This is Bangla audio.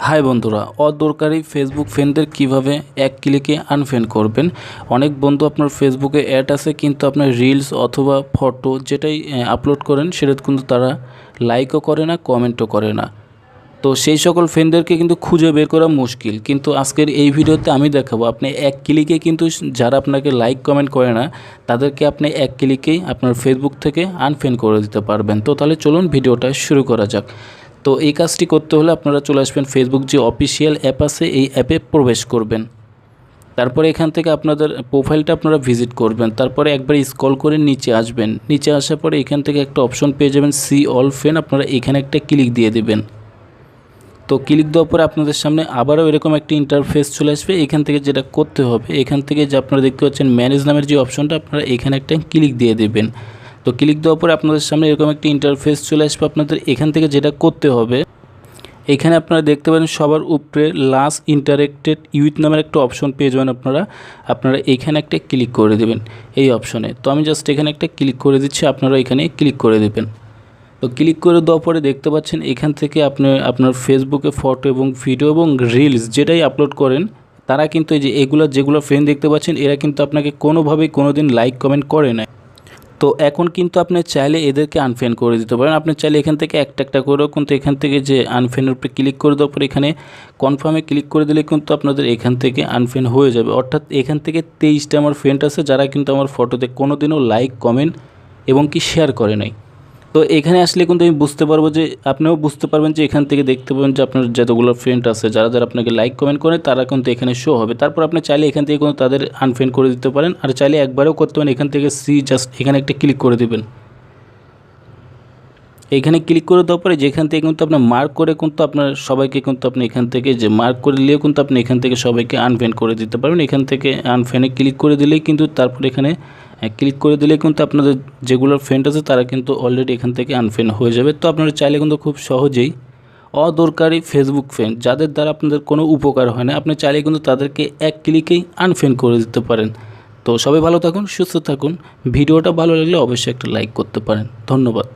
হাই বন্ধুরা, অদরকারি ফেসবুক ফ্রেন্ডদের কিভাবে এক ক্লিকে আনফ্রেন্ড করবেন। অনেক বন্ধু আপনার ফেসবুকে অ্যাড আছে, কিন্তু আপনার রিলস অথবা ফটো যেটাই আপলোড করেন সেটা কিন্তু তারা লাইকও করে না, কমেন্টও করে না। তো সেই সকল ফ্রেন্ডদেরকে কিন্তু খুঁজে বের করা মুশকিল। কিন্তু আজকের এই ভিডিওতে আমি দেখাবো আপনি এক ক্লিকে কিন্তু যারা আপনাকে লাইক কমেন্ট করে না তাদেরকে আপনি এক ক্লিকেই আপনার ফেসবুক থেকে আনফ্রেন্ড করে দিতে পারবেন। তো তাহলে চলুন ভিডিওটা শুরু করা যাক। তো এই কাজটি করতে হলে আপনারা চলে আসবেন ফেসবুক যে অফিসিয়াল অ্যাপ আছে এই অ্যাপে প্রবেশ করবেন। তারপরে এখান থেকে আপনাদের প্রোফাইলটা আপনারা ভিজিট করবেন। তারপরে একবার স্ক্রল করে নিচে আসবেন। নিচে আসার পরে এখান থেকে একটা অপশন পেয়ে যাবেন সি অল ফ্রেন্ড, আপনারা এখানে একটা ক্লিক দিয়ে দেবেন। তো ক্লিক দেওয়ার পরে আপনাদের সামনে আবারও এরকম একটি ইন্টারফেস চলে আসবে। এখান থেকে যেটা করতে হবে, এখান থেকে যে আপনারা দেখতে পাচ্ছেন ম্যানেজ নামের যে অপশনটা, আপনারা এখানে একটা ক্লিক দিয়ে দেবেন। তো ক্লিক দেওয়ার পরে আপনাদের সামনে এরকম একটি ইন্টারফেস চলে আসবে। আপনাদের এখান থেকে যেটা করতে হবে, এখানে আপনারা দেখতে পারেন সবার উপরে লাস্ট ইন্টারেক্টেড উইথ নামের একটা অপশন পেয়ে যাবেন। আপনারা এখানে একটা ক্লিক করে দেবেন এই অপশনে। তো আমি জাস্ট এখানে একটা ক্লিক করে দিচ্ছি, আপনারা এখানে ক্লিক করে দেবেন। তো ক্লিক করে দেওয়ার পরে দেখতে পাচ্ছেন এখান থেকে আপনি আপনার ফেসবুকে ফটো এবং ভিডিও এবং রিলস যেটাই আপলোড করেন তারা কিন্তু এই যে যেগুলো ফ্রেন্ড দেখতে পাচ্ছেন এরা কিন্তু আপনাকে কোনোভাবেই কোনোদিন লাইক কমেন্ট করে না। তো এখন কিন্তু আপনি চাইলে এদেরকে আনফ্রেন্ড করে দিতে পারেন। আপনি চাইলে এখান থেকে একটা একটা করেও কিন্তু এখান থেকে যে আনফ্রেন্ডের উপরে ক্লিক করে দেওয়ার পর এখানে কনফার্মে ক্লিক করে দিলে কিন্তু আপনাদের এখান থেকে আনফ্রেন্ড হয়ে যাবে। অর্থাৎ এখান থেকে 23টা আমার ফ্রেন্ড আছে যারা কিন্তু আমার ফটোতে কোনোদিনও লাইক কমেন্ট এবং কি শেয়ার করে নাই। তো এখানে আসলে কিন্তু আমি বুঝতে পারবো যে আপনিও বুঝতে পারবেন যে এখান থেকে দেখতে পাবেন যে আপনার যতগুলো ফ্রেন্ড আছে যারা যারা আপনাকে লাইক কমেন্ট করে তারা কিন্তু এখানে শো হবে। তারপর আপনি চাইলে এখান থেকে কিন্তু তাদের আনফ্রেন্ড করে দিতে পারেন, আর চাইলে একবারও করতে পারেন। এখান থেকে জাস্ট এখানে একটা ক্লিক করে দেবেন। এখানে ক্লিক করে দেওয়ার পরে যেখান থেকে কিন্তু আপনার মার্ক করে কিন্তু আপনার সবাইকে কিন্তু আপনি এখান থেকে যে মার্ক করে দিলেও কিন্তু আপনি এখান থেকে সবাইকে আনফ্রেন্ড করে দিতে পারবেন। এখান থেকে আনফ্রেন্ডে ক্লিক করে দিলেই কিন্তু তারপর এখানে ক্লিক করে দিলে কিন্তু আপনাদের যেগুলো ফ্রেন্ড আছে তারা কিন্তু অলরেডি এখান থেকে আনফ্রেন্ড হয়ে যাবে। তো আপনারা চাইলে কিন্তু খুব সহজেই অদরকারি ফেসবুক ফ্রেন্ড যাদের দ্বারা আপনাদের কোনো উপকার হয় না, আপনি চাইলে কিন্তু তাদেরকে এক ক্লিকেই আনফ্রেন্ড করে দিতে পারেন। তো সবাই ভালো থাকুন, সুস্থ থাকুন। ভিডিওটা ভালো লাগলে অবশ্যই একটা লাইক করতে পারেন। ধন্যবাদ।